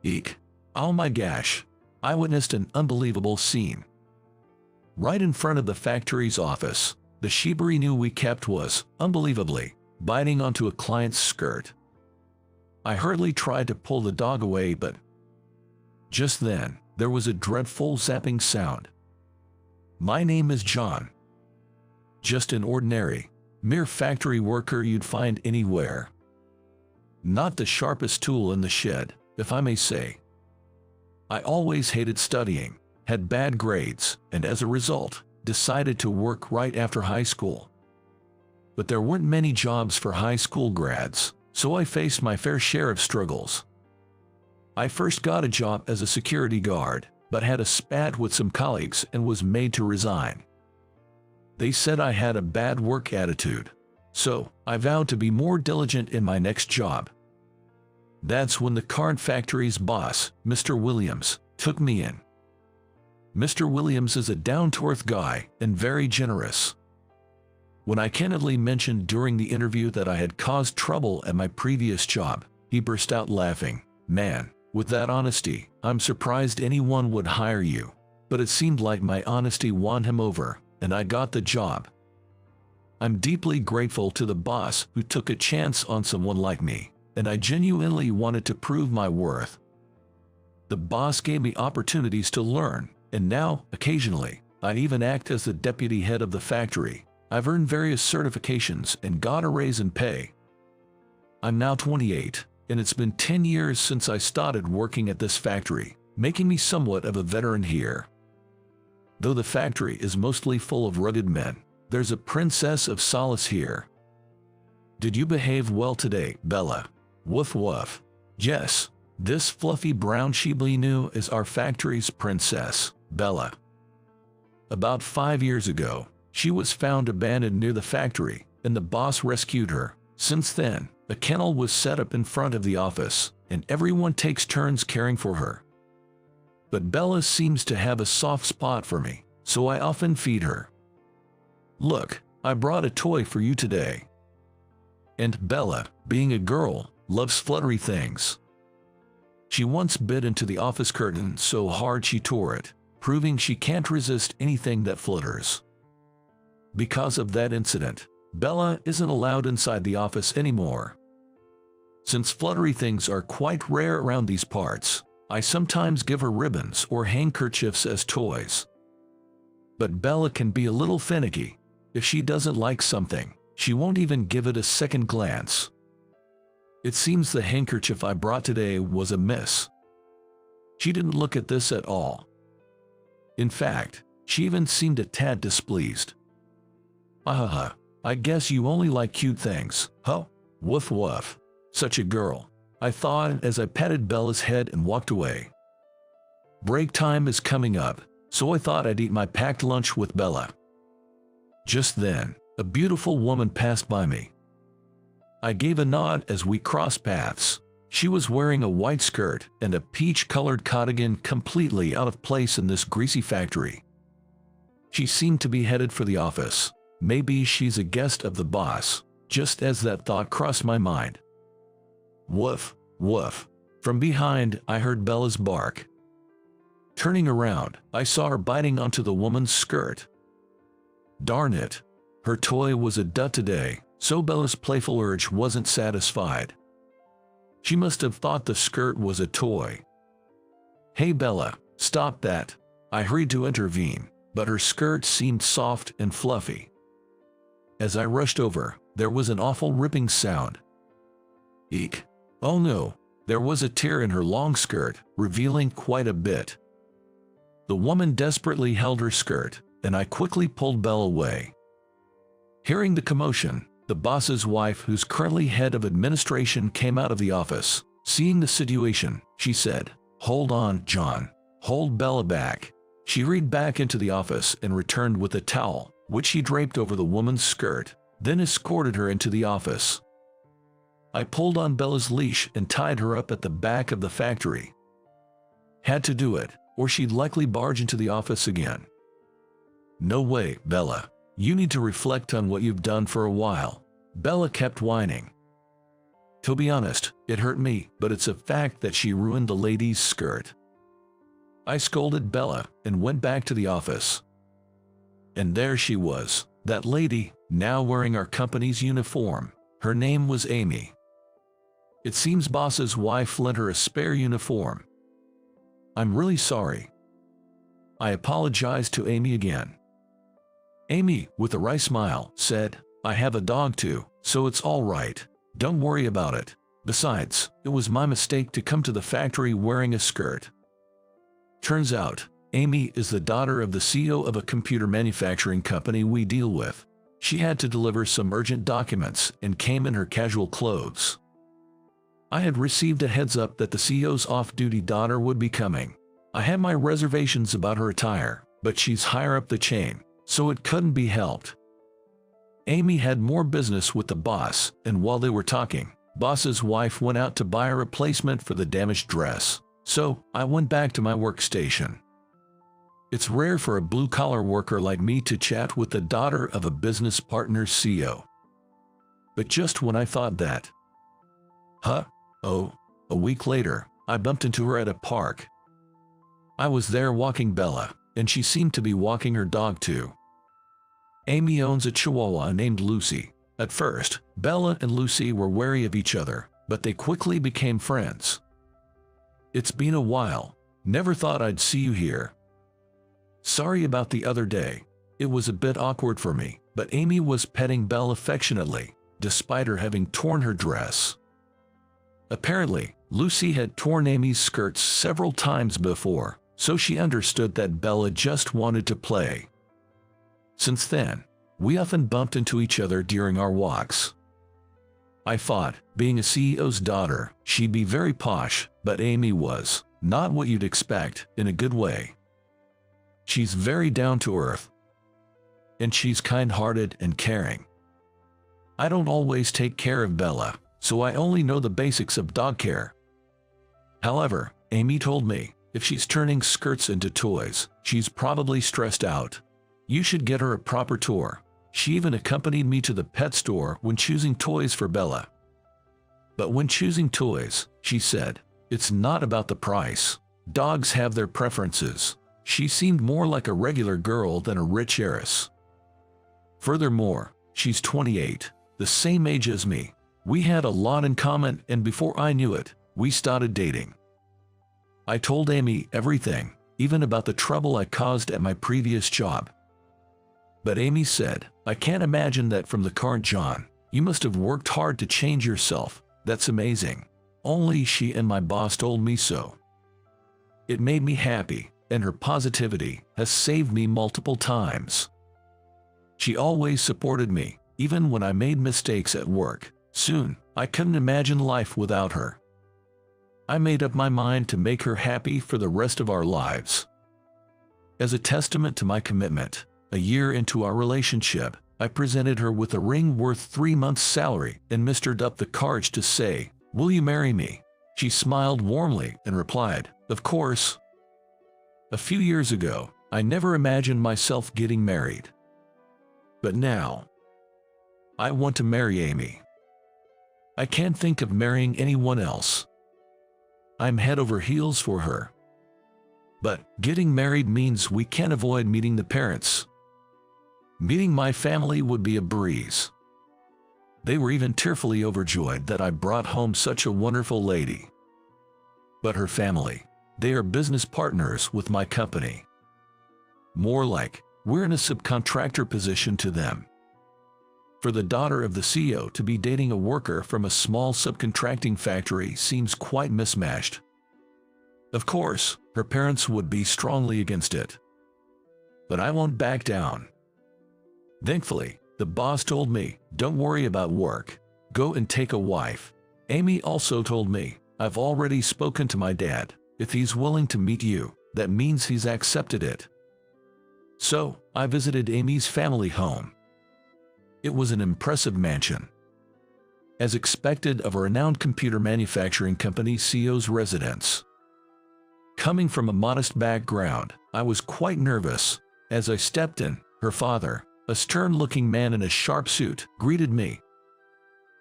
Eek. Oh my gosh. I witnessed an unbelievable scene. Right in front of the factory's office, the Shiba Inu we kept was, unbelievably, biting onto a client's skirt. I hurriedly tried to pull the dog away, but just then, there was a dreadful zapping sound. My name is John. Just an ordinary, mere factory worker you'd find anywhere. Not the sharpest tool in the shed, if I may say. I always hated studying, had bad grades, and as a result, decided to work right after high school. But there weren't many jobs for high school grads, so I faced my fair share of struggles. I first got a job as a security guard, but had a spat with some colleagues and was made to resign. They said I had a bad work attitude, so I vowed to be more diligent in my next job. That's when the card factory's boss, Mr. Williams, took me in. Mr. Williams is a down-to-earth guy and very generous. When I candidly mentioned during the interview that I had caused trouble at my previous job, he burst out laughing. Man, with that honesty, I'm surprised anyone would hire you. But it seemed like my honesty won him over, and I got the job. I'm deeply grateful to the boss who took a chance on someone like me, and I genuinely wanted to prove my worth. The boss gave me opportunities to learn, and now, occasionally, I even act as the deputy head of the factory. I've earned various certifications and got a raise in pay. I'm now 28, and it's been 10 years since I started working at this factory, making me somewhat of a veteran here. Though the factory is mostly full of rugged men, there's a princess of solace here. Did you behave well today, Bella? Woof woof. Yes, this fluffy brown Shiba Inu is our factory's princess, Bella. About 5 years ago, she was found abandoned near the factory, and the boss rescued her. Since then, a kennel was set up in front of the office, and everyone takes turns caring for her. But Bella seems to have a soft spot for me, so I often feed her. Look, I brought a toy for you today. And Bella, being a girl, loves fluttery things. She once bit into the office curtain so hard she tore it, proving she can't resist anything that flutters. Because of that incident, Bella isn't allowed inside the office anymore. Since fluttery things are quite rare around these parts, I sometimes give her ribbons or handkerchiefs as toys. But Bella can be a little finicky. If she doesn't like something, she won't even give it a second glance. It seems the handkerchief I brought today was a miss. She didn't look at this at all. In fact, she even seemed a tad displeased. Ahaha, I guess you only like cute things, huh? Woof woof. Such a girl, I thought as I patted Bella's head and walked away. Break time is coming up, so I thought I'd eat my packed lunch with Bella. Just then, a beautiful woman passed by me. I gave a nod as we crossed paths. She was wearing a white skirt and a peach-colored cardigan completely out of place in this greasy factory. She seemed to be headed for the office. Maybe she's a guest of the boss, just as that thought crossed my mind. Woof, woof. From behind, I heard Bella's bark. Turning around, I saw her biting onto the woman's skirt. Darn it. Her toy was a dud today, so Bella's playful urge wasn't satisfied. She must have thought the skirt was a toy. Hey Bella, stop that. I hurried to intervene, but her skirt seemed soft and fluffy. As I rushed over, there was an awful ripping sound. Eek. Oh no, there was a tear in her long skirt, revealing quite a bit. The woman desperately held her skirt, and I quickly pulled Bella away. Hearing the commotion, the boss's wife, who's currently head of administration, came out of the office. Seeing the situation, she said, "Hold on, John. Hold Bella back." She hurried back into the office and returned with a towel, which she draped over the woman's skirt, then escorted her into the office. I pulled on Bella's leash and tied her up at the back of the factory. Had to do it, or she'd likely barge into the office again. No way, Bella. You need to reflect on what you've done for a while. Bella kept whining. To be honest, it hurt me, but it's a fact that she ruined the lady's skirt. I scolded Bella and went back to the office. And there she was, that lady, now wearing our company's uniform. Her name was Amy. It seems boss's wife lent her a spare uniform. I'm really sorry. I apologized to Amy again. Amy, with a wry smile, said, I have a dog too, so it's all right. Don't worry about it. Besides, it was my mistake to come to the factory wearing a skirt. Turns out, Amy is the daughter of the CEO of a computer manufacturing company we deal with. She had to deliver some urgent documents and came in her casual clothes. I had received a heads up that the CEO's off-duty daughter would be coming. I had my reservations about her attire, but she's higher up the chain, so it couldn't be helped. Amy had more business with the boss, and while they were talking, boss's wife went out to buy a replacement for the damaged dress, so I went back to my workstation. It's rare for a blue-collar worker like me to chat with the daughter of a business partner's CEO. But just when I thought that, a week later, I bumped into her at a park. I was there walking Bella, and she seemed to be walking her dog too. Amy owns a Chihuahua named Lucy. At first, Bella and Lucy were wary of each other, but they quickly became friends. It's been a while. Never thought I'd see you here. Sorry about the other day. It was a bit awkward for me, but Amy was petting Belle affectionately, despite her having torn her dress. Apparently, Lucy had torn Amy's skirts several times before, so she understood that Bella just wanted to play. Since then, we often bumped into each other during our walks. I thought, being a CEO's daughter, she'd be very posh, but Amy was not what you'd expect, in a good way. She's very down to earth. And she's kind-hearted and caring. I don't always take care of Bella, so I only know the basics of dog care. However, Amy told me, if she's turning skirts into toys, she's probably stressed out. You should get her a proper tour. She even accompanied me to the pet store when choosing toys for Bella. But when choosing toys, she said, it's not about the price. Dogs have their preferences. She seemed more like a regular girl than a rich heiress. Furthermore, she's 28, the same age as me. We had a lot in common, and before I knew it, we started dating. I told Amy everything, even about the trouble I caused at my previous job. But Amy said, I can't imagine that from the current John. You must have worked hard to change yourself. That's amazing. Only she and my boss told me so. It made me happy, and her positivity has saved me multiple times. She always supported me, even when I made mistakes at work. Soon, I couldn't imagine life without her. I made up my mind to make her happy for the rest of our lives. As a testament to my commitment, a year into our relationship, I presented her with a ring worth 3 months' salary and mustered up the courage to say, "Will you marry me?" She smiled warmly and replied, "Of course." A few years ago, I never imagined myself getting married. But now, I want to marry Amy. I can't think of marrying anyone else. I'm head over heels for her. But getting married means we can't avoid meeting the parents. Meeting my family would be a breeze. They were even tearfully overjoyed that I brought home such a wonderful lady. But her family, they are business partners with my company. More like, we're in a subcontractor position to them. For the daughter of the CEO to be dating a worker from a small subcontracting factory seems quite mismatched. Of course, her parents would be strongly against it. But I won't back down. Thankfully, the boss told me, "Don't worry about work. Go and take a wife." Amy also told me, "I've already spoken to my dad. If he's willing to meet you, that means he's accepted it." So, I visited Amy's family home. It was an impressive mansion. As expected of a renowned computer manufacturing company CEO's residence. Coming from a modest background, I was quite nervous. As I stepped in, her father, a stern-looking man in a sharp suit, greeted me.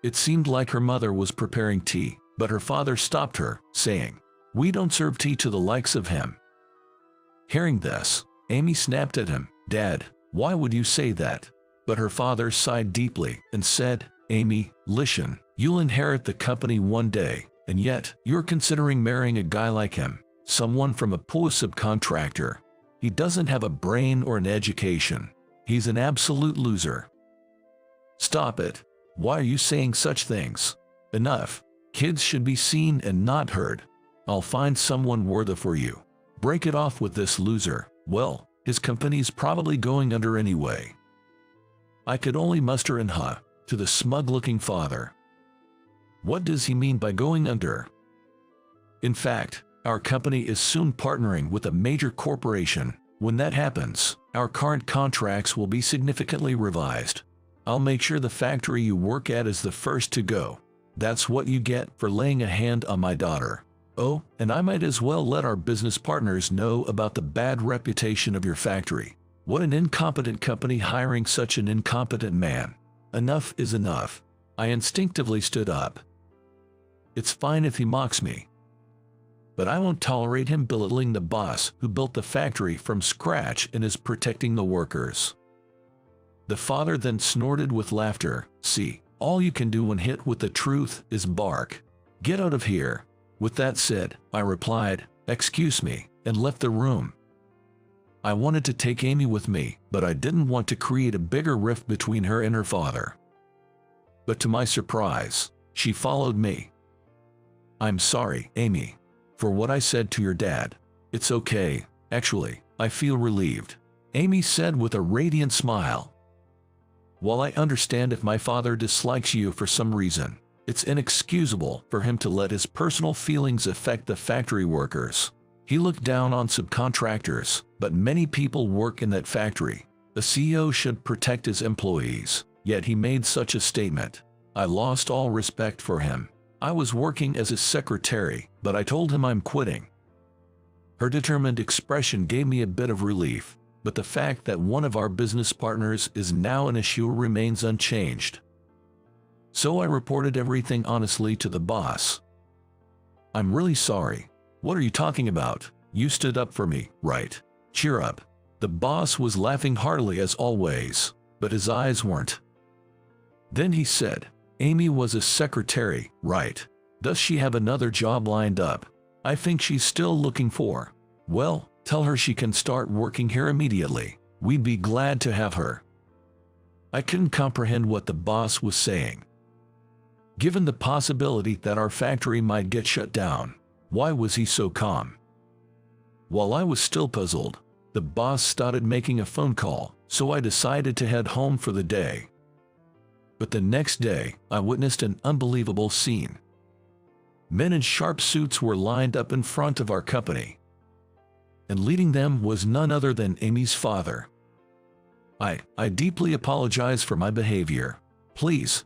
It seemed like her mother was preparing tea, but her father stopped her, saying, "We don't serve tea to the likes of him." Hearing this, Amy snapped at him, "Dad, why would you say that?" But her father sighed deeply and said, "Amy, listen, you'll inherit the company one day, and yet you're considering marrying a guy like him, someone from a poor subcontractor. He doesn't have a brain or an education. He's an absolute loser. Stop it. Why are you saying such things? Enough. Kids should be seen and not heard. I'll find someone worthy for you. Break it off with this loser. Well, his company's probably going under anyway." I could only muster an "huh" to the smug-looking father. What does he mean by going under? In fact, our company is soon partnering with a major corporation. When that happens, our current contracts will be significantly revised. I'll make sure the factory you work at is the first to go. That's what you get for laying a hand on my daughter. Oh, and I might as well let our business partners know about the bad reputation of your factory. What an incompetent company hiring such an incompetent man. Enough is enough. I instinctively stood up. It's fine if he mocks me, but I won't tolerate him belittling the boss who built the factory from scratch and is protecting the workers. The father then snorted with laughter. "See, all you can do when hit with the truth is bark. Get out of here." With that said, I replied, "Excuse me," and left the room. I wanted to take Amy with me, but I didn't want to create a bigger rift between her and her father. But to my surprise, she followed me. "I'm sorry, Amy, for what I said to your dad. It's okay, actually, I feel relieved," Amy said with a radiant smile. "While I understand if my father dislikes you for some reason, it's inexcusable for him to let his personal feelings affect the factory workers. He looked down on subcontractors, but many people work in that factory. The CEO should protect his employees, yet he made such a statement. I lost all respect for him. I was working as his secretary, but I told him I'm quitting." Her determined expression gave me a bit of relief, but the fact that one of our business partners is now an issue remains unchanged. So I reported everything honestly to the boss. "I'm really sorry. What are you talking about? You stood up for me, right? Cheer up." The boss was laughing heartily as always, but his eyes weren't. Then he said, "Amy was a secretary, right? Does she have another job lined up? I think she's still looking for. Well, tell her she can start working here immediately. We'd be glad to have her." I couldn't comprehend what the boss was saying. Given the possibility that our factory might get shut down, why was he so calm? While I was still puzzled, the boss started making a phone call, so I decided to head home for the day. But the next day, I witnessed an unbelievable scene. Men in sharp suits were lined up in front of our company, and leading them was none other than Amy's father. I deeply apologize for my behavior. Please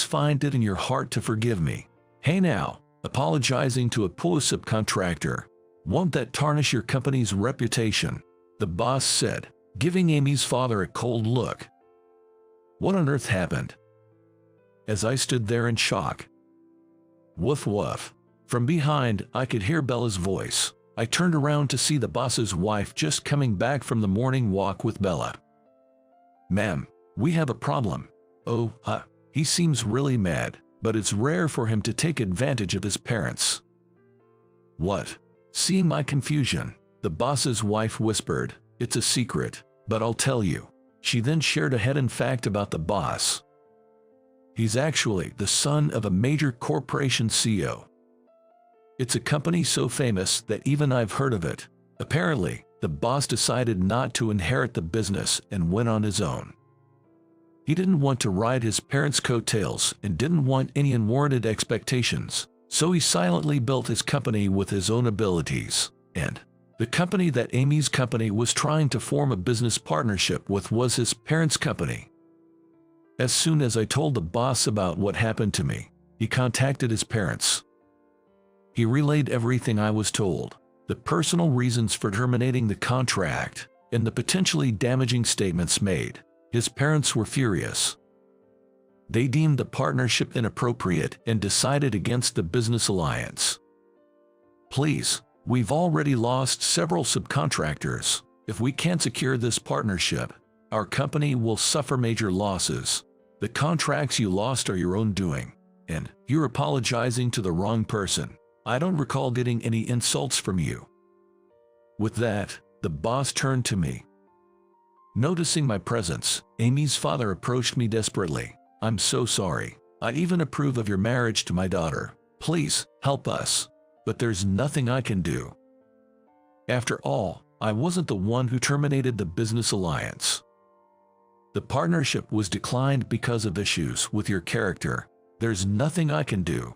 find it in your heart to forgive me. Hey now, apologizing to a poor subcontractor, won't that tarnish your company's reputation?" the boss said, giving Amy's father a cold look. What on earth happened? As I stood there in shock. Woof woof. From behind, I could hear Bella's voice. I turned around to see the boss's wife just coming back from the morning walk with Bella. "Ma'am, we have a problem." "Oh, he seems really mad, but it's rare for him to take advantage of his parents." "What?" Seeing my confusion, the boss's wife whispered, "It's a secret, but I'll tell you." She then shared a hidden fact about the boss. He's actually the son of a major corporation CEO. It's a company so famous that even I've heard of it. Apparently, the boss decided not to inherit the business and went on his own. He didn't want to ride his parents' coattails and didn't want any unwarranted expectations, so he silently built his company with his own abilities. And the company that Amy's company was trying to form a business partnership with was his parents' company. As soon as I told the boss about what happened to me, he contacted his parents. He relayed everything I was told, the personal reasons for terminating the contract, and the potentially damaging statements made. His parents were furious. They deemed the partnership inappropriate and decided against the business alliance. Please, we've already lost several subcontractors. If we can't secure this partnership, our company will suffer major losses. The contracts you lost are your own doing, and you're apologizing to the wrong person. I don't recall getting any insults from you." With that, the boss turned to me. Noticing my presence, Amy's father approached me desperately. "I'm so sorry. I even approve of your marriage to my daughter. Please, help us. But there's nothing I can do. After all, I wasn't the one who terminated the business alliance. The partnership was declined because of issues with your character. There's nothing I can do.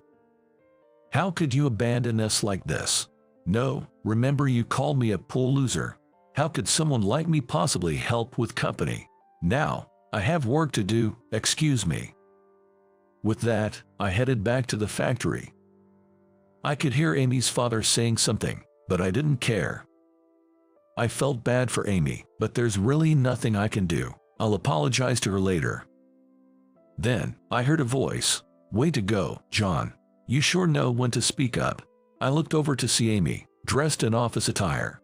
How could you abandon us like this? No, remember you called me a poor loser. How could someone like me possibly help with company? Now, I have work to do, excuse me." With that, I headed back to the factory. I could hear Amy's father saying something, but I didn't care. I felt bad for Amy, but there's really nothing I can do. I'll apologize to her later. Then, I heard a voice. "Way to go, John. You sure know when to speak up." I looked over to see Amy, dressed in office attire.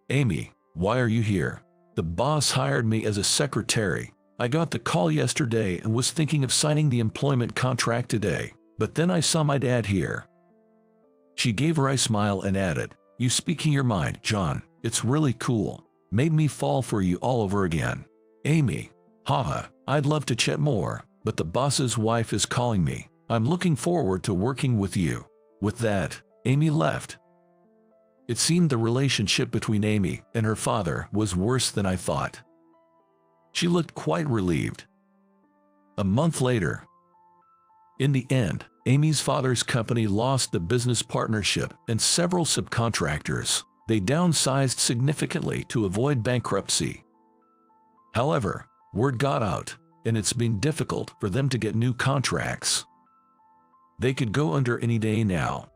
"Amy, why are you here?" "The boss hired me as a secretary. I got the call yesterday and was thinking of signing the employment contract today, but then I saw my dad here." She gave her a smile and added, "You speaking your mind, John. It's really cool. Made me fall for you all over again." "Amy, haha, I'd love to chat more, but the boss's wife is calling me. I'm looking forward to working with you." With that, Amy left. It seemed the relationship between Amy and her father was worse than I thought. She looked quite relieved. A month later. In the end, Amy's father's company lost the business partnership and several subcontractors. They downsized significantly to avoid bankruptcy. However, word got out, and it's been difficult for them to get new contracts. They could go under any day now.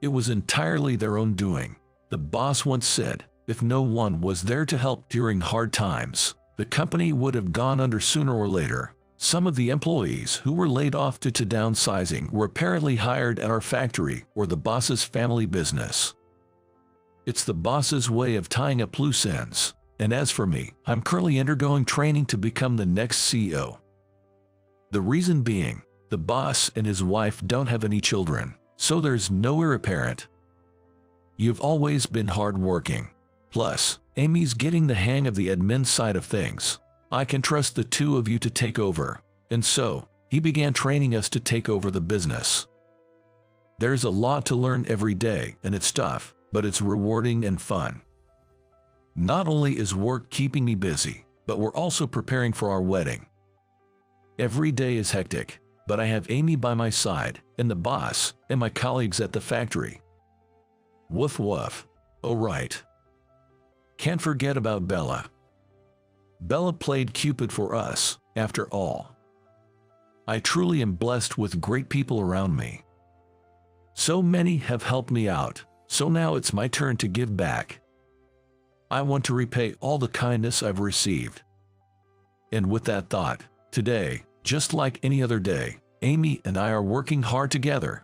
It was entirely their own doing. The boss once said, if no one was there to help during hard times, the company would have gone under sooner or later. Some of the employees who were laid off due to downsizing were apparently hired at our factory or the boss's family business. It's the boss's way of tying up loose ends. And as for me, I'm currently undergoing training to become the next CEO. The reason being, the boss and his wife don't have any children, so there's no heir apparent. You've always been hardworking. Plus, Amy's getting the hang of the admin side of things. I can trust the two of you to take over. And so, he began training us to take over the business. There's a lot to learn every day, and it's tough, but it's rewarding and fun. Not only is work keeping me busy, but we're also preparing for our wedding. Every day is hectic, but I have Amy by my side, and the boss, and my colleagues at the factory. Woof woof. Oh right. Can't forget about Bella. Bella played Cupid for us, after all. I truly am blessed with great people around me. So many have helped me out, so now it's my turn to give back. I want to repay all the kindness I've received. And with that thought, today, just like any other day, Amy and I are working hard together